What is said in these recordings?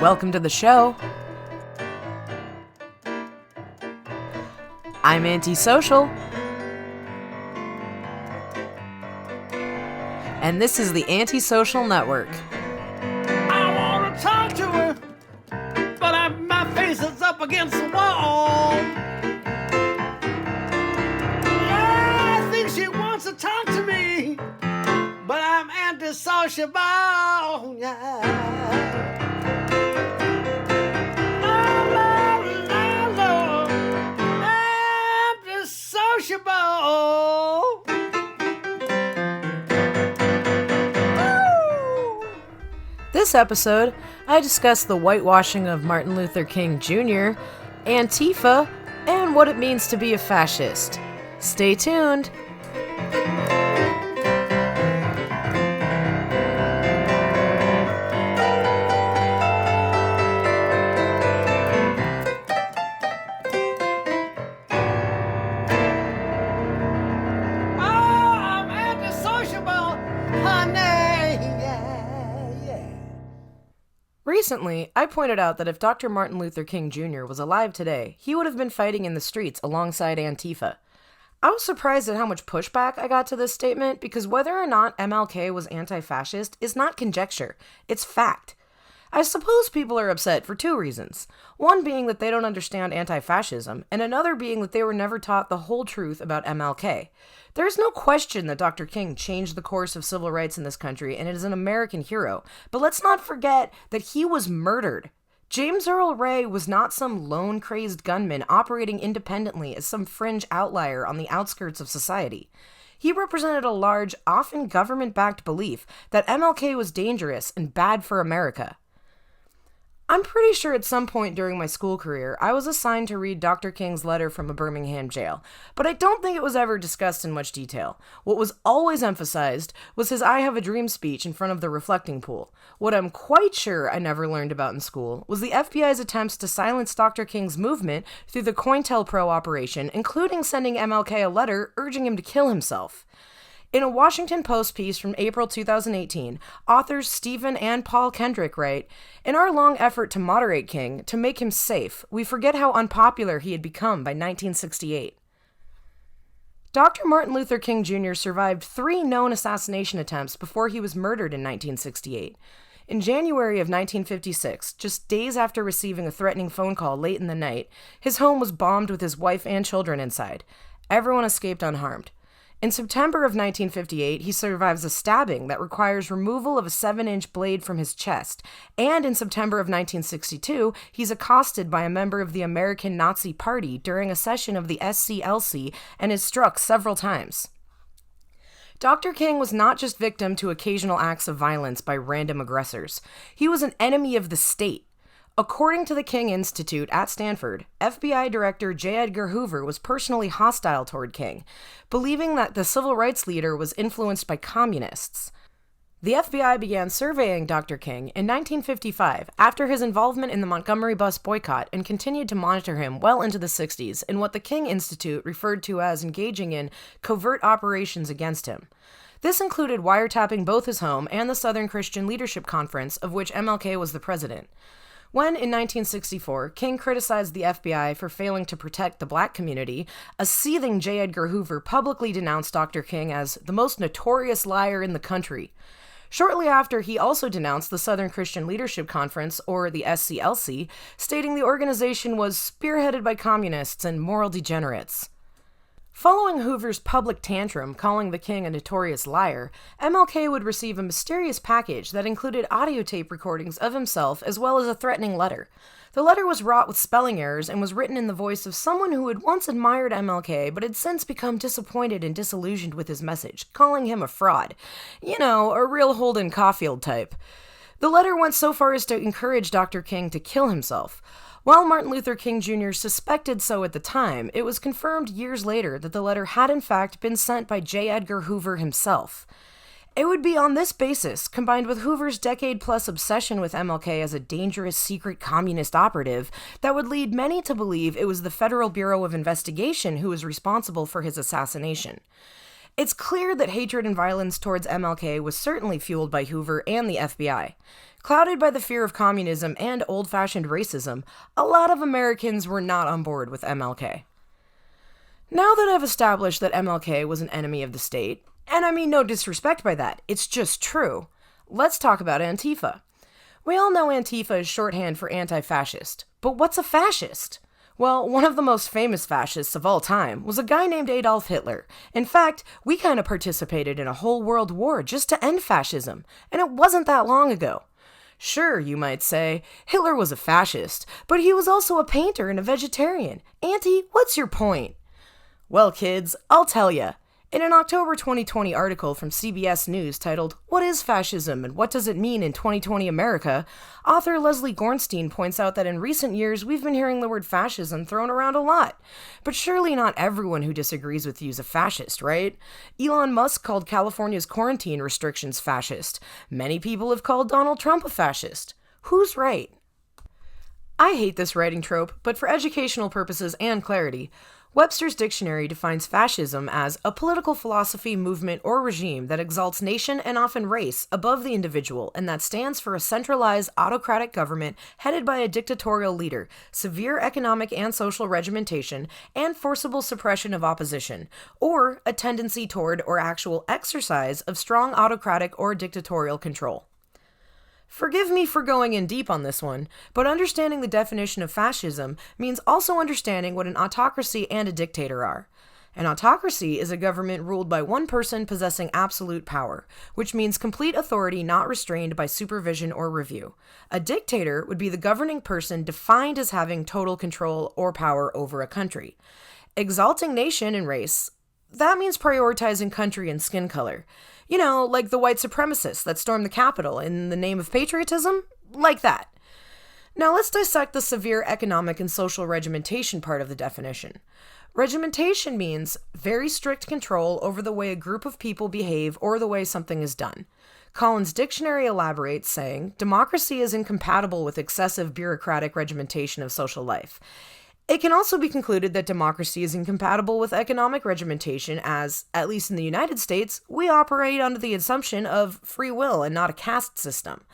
Welcome to the show. I'm Antisocial. And this is the Antisocial Network. I want to talk to her, but my face is up against the wall. Yeah, I think she wants to talk to me, but I'm antisociable. Yeah. Antisociable. This episode, I discuss the whitewashing of Martin Luther King Jr., Antifa, and what it means to be a fascist. Stay tuned! Recently, I pointed out that if Dr. Martin Luther King Jr. was alive today, he would have been fighting in the streets alongside Antifa. I was surprised at how much pushback I got to this statement because whether or not MLK was anti-fascist is not conjecture, it's fact. I suppose people are upset for two reasons. One being that they don't understand anti-fascism, and another being that they were never taught the whole truth about MLK. There is no question that Dr. King changed the course of civil rights in this country and is an American hero, but let's not forget that he was murdered. James Earl Ray was not some lone crazed gunman operating independently as some fringe outlier on the outskirts of society. He represented a large, often government-backed belief that MLK was dangerous and bad for America. I'm pretty sure at some point during my school career, I was assigned to read Dr. King's letter from a Birmingham jail, but I don't think it was ever discussed in much detail. What was always emphasized was his I Have a Dream speech in front of the reflecting pool. What I'm quite sure I never learned about in school was the FBI's attempts to silence Dr. King's movement through the COINTELPRO operation, including sending MLK a letter urging him to kill himself. In a Washington Post piece from April 2018, authors Stephen and Paul Kendrick write, "In our long effort to moderate King, to make him safe, we forget how unpopular he had become by 1968. Dr. Martin Luther King Jr. survived 3 known assassination attempts before he was murdered in 1968. In January of 1956, just days after receiving a threatening phone call late in the night, his home was bombed with his wife and children inside. Everyone escaped unharmed. In September of 1958, he survives a stabbing that requires removal of a 7-inch blade from his chest, and in September of 1962, he's accosted by a member of the American Nazi Party during a session of the SCLC and is struck several times. Dr. King was not just victim to occasional acts of violence by random aggressors. He was an enemy of the state. According to the King Institute at Stanford, FBI Director J. Edgar Hoover was personally hostile toward King, believing that the civil rights leader was influenced by communists. The FBI began surveying Dr. King in 1955 after his involvement in the Montgomery bus boycott and continued to monitor him well into the 60s in what the King Institute referred to as engaging in covert operations against him. This included wiretapping both his home and the Southern Christian Leadership Conference, of which MLK was the president. When, in 1964, King criticized the FBI for failing to protect the black community, a seething J. Edgar Hoover publicly denounced Dr. King as the most notorious liar in the country. Shortly after, he also denounced the Southern Christian Leadership Conference, or the SCLC, stating the organization was spearheaded by communists and moral degenerates. Following Hoover's public tantrum calling the King a notorious liar, MLK would receive a mysterious package that included audio tape recordings of himself as well as a threatening letter. The letter was wrought with spelling errors and was written in the voice of someone who had once admired MLK but had since become disappointed and disillusioned with his message, calling him a fraud. You know, a real Holden Caulfield type. The letter went so far as to encourage Dr. King to kill himself. While Martin Luther King Jr. suspected so at the time, it was confirmed years later that the letter had in fact been sent by J. Edgar Hoover himself. It would be on this basis, combined with Hoover's decade-plus obsession with MLK as a dangerous secret communist operative, that would lead many to believe it was the Federal Bureau of Investigation who was responsible for his assassination. It's clear that hatred and violence towards MLK was certainly fueled by Hoover and the FBI. Clouded by the fear of communism and old-fashioned racism, a lot of Americans were not on board with MLK. Now that I've established that MLK was an enemy of the state, and I mean no disrespect by that, it's just true, let's talk about Antifa. We all know Antifa is shorthand for anti-fascist, but what's a fascist? Well, one of the most famous fascists of all time was a guy named Adolf Hitler. In fact, we kind of participated in a whole world war just to end fascism, and it wasn't that long ago. Sure, you might say, Hitler was a fascist, but he was also a painter and a vegetarian. Auntie, what's your point? Well, kids, I'll tell ya. In an October 2020 article from CBS News titled, "What is Fascism and What Does It Mean in 2020 America?", author Leslie Gornstein points out that in recent years we've been hearing the word fascism thrown around a lot. But surely not everyone who disagrees with you is a fascist, right? Elon Musk called California's quarantine restrictions fascist. Many people have called Donald Trump a fascist. Who's right? I hate this writing trope, but for educational purposes and clarity, Webster's dictionary defines fascism as a political philosophy, movement, or regime that exalts nation and often race above the individual and that stands for a centralized autocratic government headed by a dictatorial leader, severe economic and social regimentation, and forcible suppression of opposition, or a tendency toward or actual exercise of strong autocratic or dictatorial control. Forgive me for going in deep on this one, but understanding the definition of fascism means also understanding what an autocracy and a dictator are. An autocracy is a government ruled by one person possessing absolute power, which means complete authority not restrained by supervision or review. A dictator would be the governing person defined as having total control or power over a country. Exalting nation and race, that means prioritizing country and skin color. You know, like the white supremacists that stormed the Capitol in the name of patriotism? Like that. Now let's dissect the severe economic and social regimentation part of the definition. Regimentation means very strict control over the way a group of people behave or the way something is done. Collins' dictionary elaborates, saying, democracy is incompatible with excessive bureaucratic regimentation of social life. It can also be concluded that democracy is incompatible with economic regimentation as, at least in the United States, we operate under the assumption of free will and not a caste system.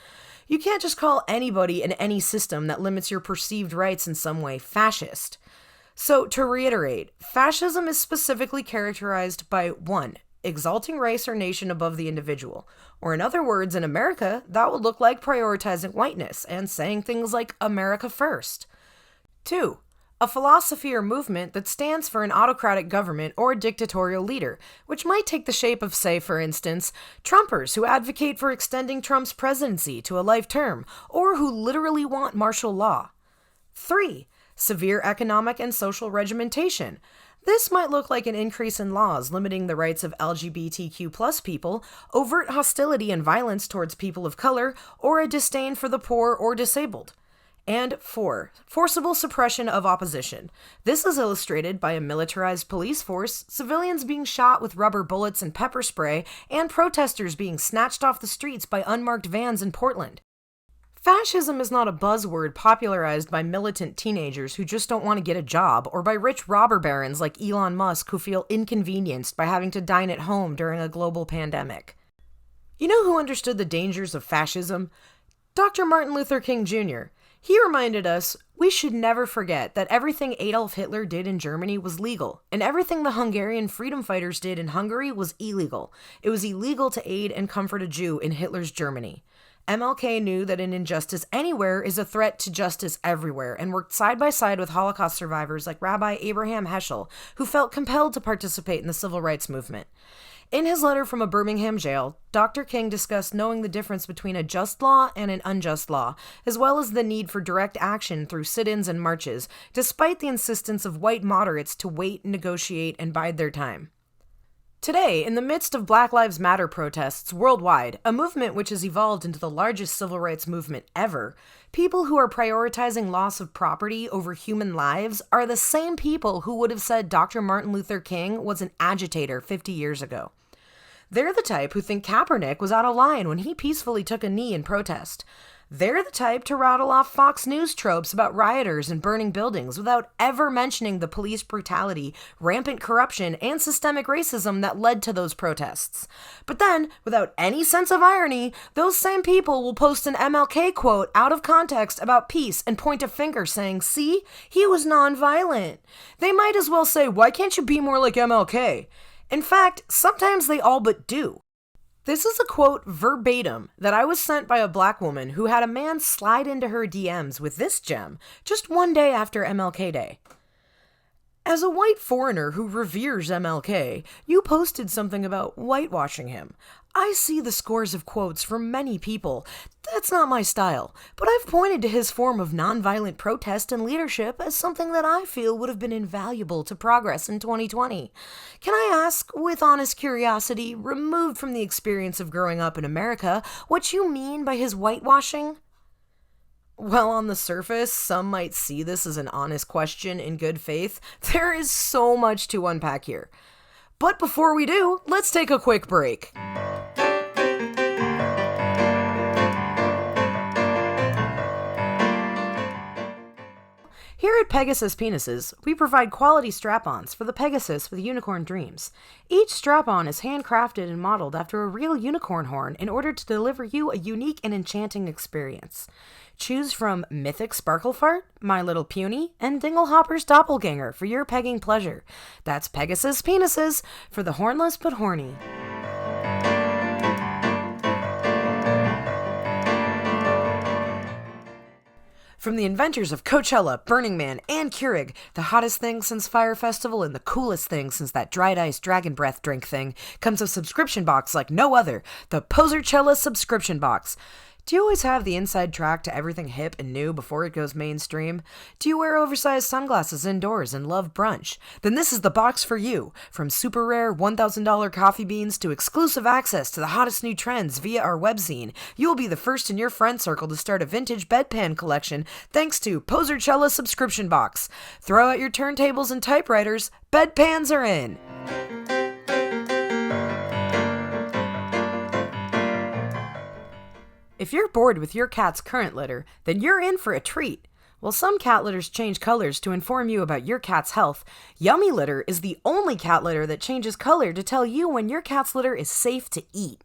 You can't just call anybody in any system that limits your perceived rights in some way fascist. So, to reiterate, fascism is specifically characterized by 1. Exalting race or nation above the individual. Or in other words, in America, that would look like prioritizing whiteness and saying things like America first. 2. A philosophy or movement that stands for an autocratic government or dictatorial leader, which might take the shape of, say, for instance, Trumpers who advocate for extending Trump's presidency to a life term, or who literally want martial law. 3. Severe economic and social regimentation. This might look like an increase in laws limiting the rights of LGBTQ+ people, overt hostility and violence towards people of color, or a disdain for the poor or disabled. And 4. Forcible suppression of opposition. This is illustrated by a militarized police force, civilians being shot with rubber bullets and pepper spray, and protesters being snatched off the streets by unmarked vans in Portland. Fascism is not a buzzword popularized by militant teenagers who just don't want to get a job, or by rich robber barons like Elon Musk who feel inconvenienced by having to dine at home during a global pandemic. You know who understood the dangers of fascism? Dr. Martin Luther King Jr. He reminded us we should never forget that everything Adolf Hitler did in Germany was legal, and everything the Hungarian freedom fighters did in Hungary was illegal. It was illegal to aid and comfort a Jew in Hitler's Germany. MLK knew that an injustice anywhere is a threat to justice everywhere, and worked side by side with Holocaust survivors like Rabbi Abraham Heschel, who felt compelled to participate in the civil rights movement. In his letter from a Birmingham jail, Dr. King discussed knowing the difference between a just law and an unjust law, as well as the need for direct action through sit-ins and marches, despite the insistence of white moderates to wait, negotiate, and bide their time. Today, in the midst of Black Lives Matter protests worldwide, a movement which has evolved into the largest civil rights movement ever, people who are prioritizing loss of property over human lives are the same people who would have said Dr. Martin Luther King was an agitator 50 years ago. They're the type who think Kaepernick was out of line when he peacefully took a knee in protest. They're the type to rattle off Fox News tropes about rioters and burning buildings without ever mentioning the police brutality, rampant corruption, and systemic racism that led to those protests. But then, without any sense of irony, those same people will post an MLK quote out of context about peace and point a finger saying, "See, he was nonviolent." They might as well say, "Why can't you be more like MLK?" In fact, sometimes they all but do. This is a quote verbatim that I was sent by a black woman who had a man slide into her DMs with this gem just one day after MLK Day. As a white foreigner who reveres MLK, you posted something about whitewashing him. I see the scores of quotes from many people. That's not my style, but I've pointed to his form of nonviolent protest and leadership as something that I feel would have been invaluable to progress in 2020. Can I ask, with honest curiosity, removed from the experience of growing up in America, what you mean by his whitewashing? Well, on the surface, some might see this as an honest question in good faith. There is so much to unpack here. But before we do, let's take a quick break. Here at Pegasus Penises, we provide quality strap-ons for the Pegasus with unicorn dreams. Each strap-on is handcrafted and modeled after a real unicorn horn in order to deliver you a unique and enchanting experience. Choose from Mythic Sparklefart, My Little Puny, and Dinglehopper's Doppelganger for your pegging pleasure. That's Pegasus Penises for the hornless but horny. From the inventors of Coachella, Burning Man, and Keurig, the hottest thing since Fyre Festival and the coolest thing since that dried ice dragon breath drink thing, comes a subscription box like no other, the Posercella subscription box. Do you always have the inside track to everything hip and new before it goes mainstream? Do you wear oversized sunglasses indoors and love brunch? Then this is the box for you. From super rare $1,000 coffee beans to exclusive access to the hottest new trends via our webzine, you will be the first in your friend circle to start a vintage bedpan collection thanks to Posercella subscription box. Throw out your turntables and typewriters, bedpans are in. If you're bored with your cat's current litter, then you're in for a treat. While some cat litters change colors to inform you about your cat's health, Yummy Litter is the only cat litter that changes color to tell you when your cat's litter is safe to eat.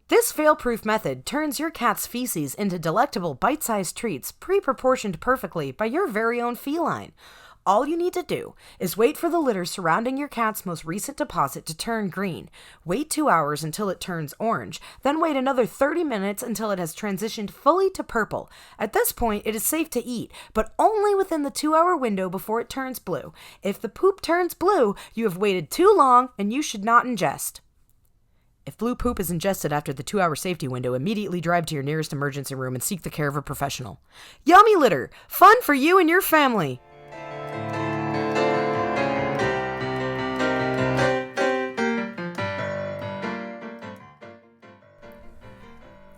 This fail-proof method turns your cat's feces into delectable bite-sized treats pre-proportioned perfectly by your very own feline. All you need to do is wait for the litter surrounding your cat's most recent deposit to turn green. Wait 2 hours until it turns orange, then wait another 30 minutes until it has transitioned fully to purple. At this point, it is safe to eat, but only within the 2-hour window before it turns blue. If the poop turns blue, you have waited too long and you should not ingest. If blue poop is ingested after the 2-hour safety window, immediately drive to your nearest emergency room and seek the care of a professional. Yummy Litter! Fun for you and your family!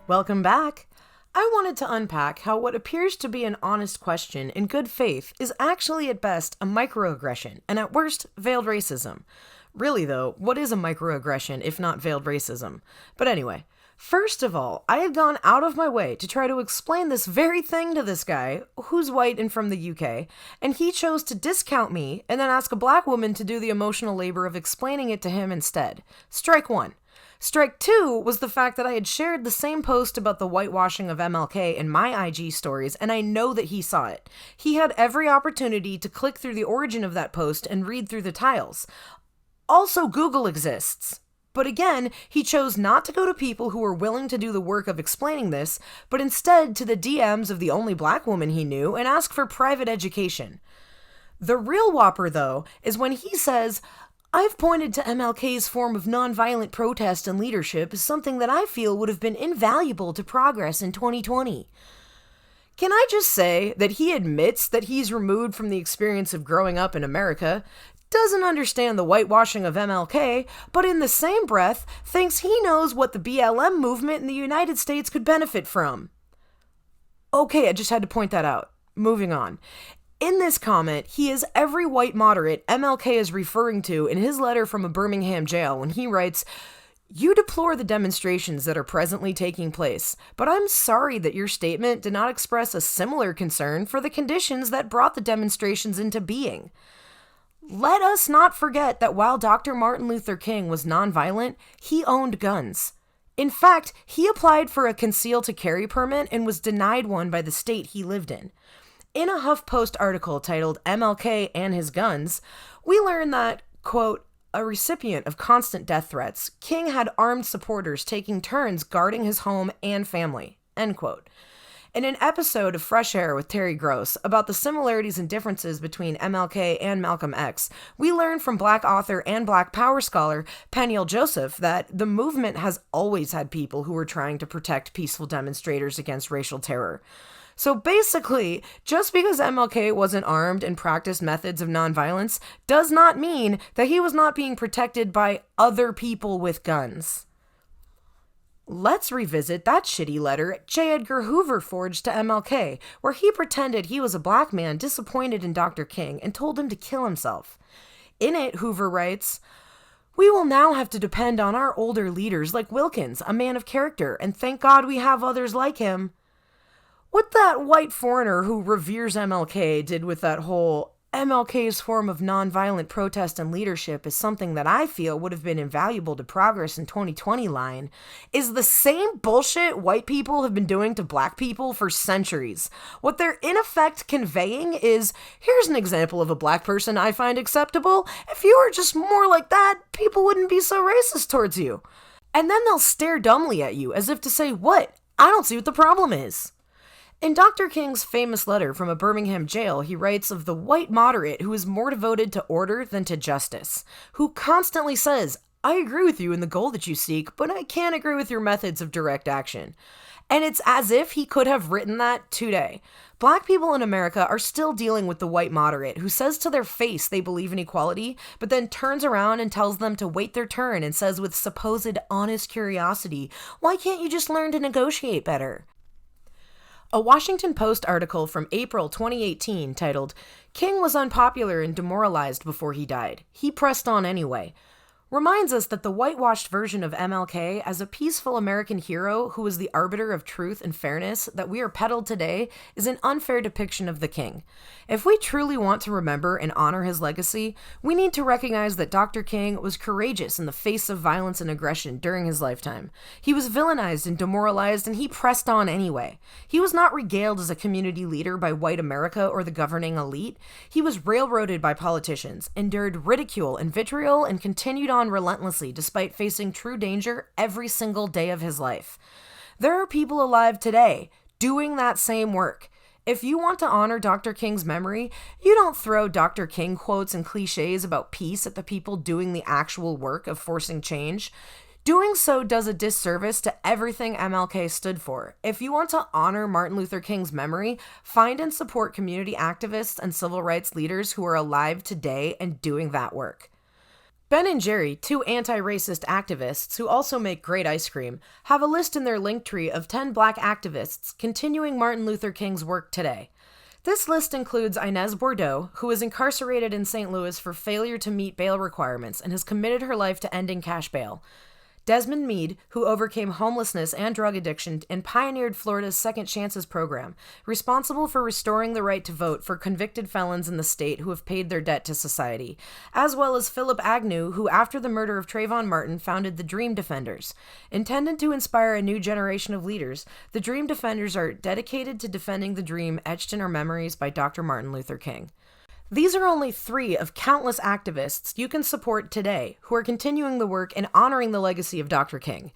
Welcome back. I wanted to unpack how what appears to be an honest question in good faith is actually at best a microaggression and at worst veiled racism. Really though, what is a microaggression if not veiled racism? But anyway, first of all, I had gone out of my way to try to explain this very thing to this guy, who's white and from the UK, and he chose to discount me and then ask a black woman to do the emotional labor of explaining it to him instead. Strike one. Strike two was the fact that I had shared the same post about the whitewashing of MLK in my IG stories, and I know that he saw it. He had every opportunity to click through the origin of that post and read through the tiles. Also, Google exists. But again, he chose not to go to people who were willing to do the work of explaining this, but instead to the DMs of the only black woman he knew and ask for private education. The real whopper, though, is when he says, "I've pointed to MLK's form of nonviolent protest and leadership as something that I feel would have been invaluable to progress in 2020. Can I just say that he admits that he's removed from the experience of growing up in America, doesn't understand the whitewashing of MLK, but in the same breath thinks he knows what the BLM movement in the United States could benefit from? Okay, I just had to point that out. Moving on. In this comment, he is every white moderate MLK is referring to in his letter from a Birmingham jail when he writes, You deplore the demonstrations that are presently taking place, but I'm sorry that your statement did not express a similar concern for the conditions that brought the demonstrations into being. Let us not forget that while Dr. Martin Luther King was nonviolent, he owned guns. In fact, he applied for a concealed to carry permit and was denied one by the state he lived in. In a HuffPost article titled MLK and His Guns, we learn that, quote, a recipient of constant death threats, King had armed supporters taking turns guarding his home and family, end quote. In an episode of Fresh Air with Terry Gross about the similarities and differences between MLK and Malcolm X, we learn from Black author and Black power scholar Peniel Joseph that the movement has always had people who were trying to protect peaceful demonstrators against racial terror. So basically, just because MLK wasn't armed and practiced methods of nonviolence does not mean that he was not being protected by other people with guns. Let's revisit that shitty letter J. Edgar Hoover forged to MLK, where he pretended he was a black man disappointed in Dr. King and told him to kill himself. In it, Hoover writes, "We will now have to depend on our older leaders like Wilkins, a man of character, and thank God we have others like him." What that white foreigner who reveres MLK did with that whole MLK's form of nonviolent protest and leadership is something that I feel would have been invaluable to progress in 2020 line is the same bullshit white people have been doing to black people for centuries. What they're in effect conveying is, here's an example of a black person I find acceptable. If you were just more like that, people wouldn't be so racist towards you. And then they'll stare dumbly at you as if to say, what? I don't see what the problem is. In Dr. King's famous letter from a Birmingham jail, he writes of the white moderate who is more devoted to order than to justice, who constantly says, I agree with you in the goal that you seek, but I can't agree with your methods of direct action. And it's as if he could have written that today. Black people in America are still dealing with the white moderate who says to their face they believe in equality, but then turns around and tells them to wait their turn and says with supposed honest curiosity, why can't you just learn to negotiate better? A Washington Post article from April 2018 titled, King was unpopular and demoralized before he died. He pressed on anyway, reminds us that the whitewashed version of MLK as a peaceful American hero who was the arbiter of truth and fairness that we are peddled today is an unfair depiction of the King. If we truly want to remember and honor his legacy, we need to recognize that Dr. King was courageous in the face of violence and aggression during his lifetime. He was villainized and demoralized, and he pressed on anyway. He was not regaled as a community leader by white America or the governing elite. He was railroaded by politicians, endured ridicule and vitriol, and continued on relentlessly despite facing true danger every single day of his life. There are people alive today doing that same work. If you want to honor Dr. King's memory, you don't throw Dr. King quotes and cliches about peace at the people doing the actual work of forcing change. Doing so does a disservice to everything MLK stood for. If you want to honor Martin Luther King's memory, find and support community activists and civil rights leaders who are alive today and doing that work. Ben and Jerry, two anti-racist activists who also make great ice cream, have a list in their Linktree of 10 black activists continuing Martin Luther King's work today. This list includes Inez Bordeaux, who is incarcerated in St. Louis for failure to meet bail requirements and has committed her life to ending cash bail. Desmond Meade, who overcame homelessness and drug addiction and pioneered Florida's Second Chances program, responsible for restoring the right to vote for convicted felons in the state who have paid their debt to society, as well as Philip Agnew, who after the murder of Trayvon Martin founded the Dream Defenders. Intended to inspire a new generation of leaders, the Dream Defenders are dedicated to defending the dream etched in our memories by Dr. Martin Luther King. These are only 3 of countless activists you can support today who are continuing the work and honoring the legacy of Dr. King.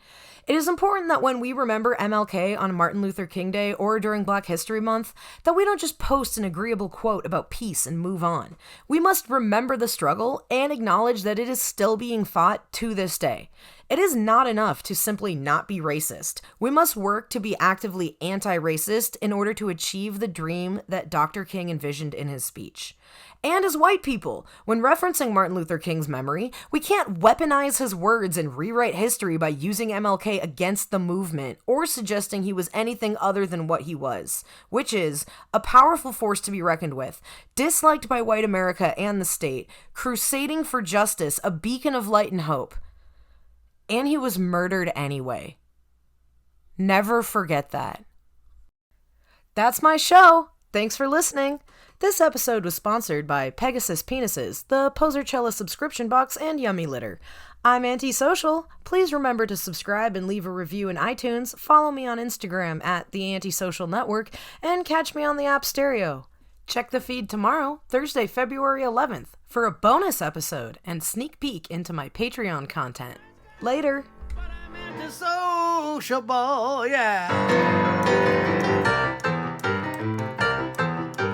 It is important that when we remember MLK on Martin Luther King Day or during Black History Month, that we don't just post an agreeable quote about peace and move on. We must remember the struggle and acknowledge that it is still being fought to this day. It is not enough to simply not be racist. We must work to be actively anti-racist in order to achieve the dream that Dr. King envisioned in his speech. And as white people, when referencing Martin Luther King's memory, we can't weaponize his words and rewrite history by using MLK against the movement or suggesting he was anything other than what he was, which is a powerful force to be reckoned with, disliked by white America and the state, crusading for justice, a beacon of light and hope. And he was murdered anyway. Never forget that. That's my show. Thanks for listening. This episode was sponsored by Pegasus Penises, the Posercella subscription box, and Yummy Litter. I'm Antisocial. Please remember to subscribe and leave a review in iTunes, follow me on Instagram at The Antisocial Network, and catch me on the app Stereo. Check the feed tomorrow, Thursday, February 11th, for a bonus episode and sneak peek into my Patreon content. Later. But I'm antisociable, yeah.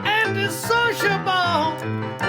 Antisociable.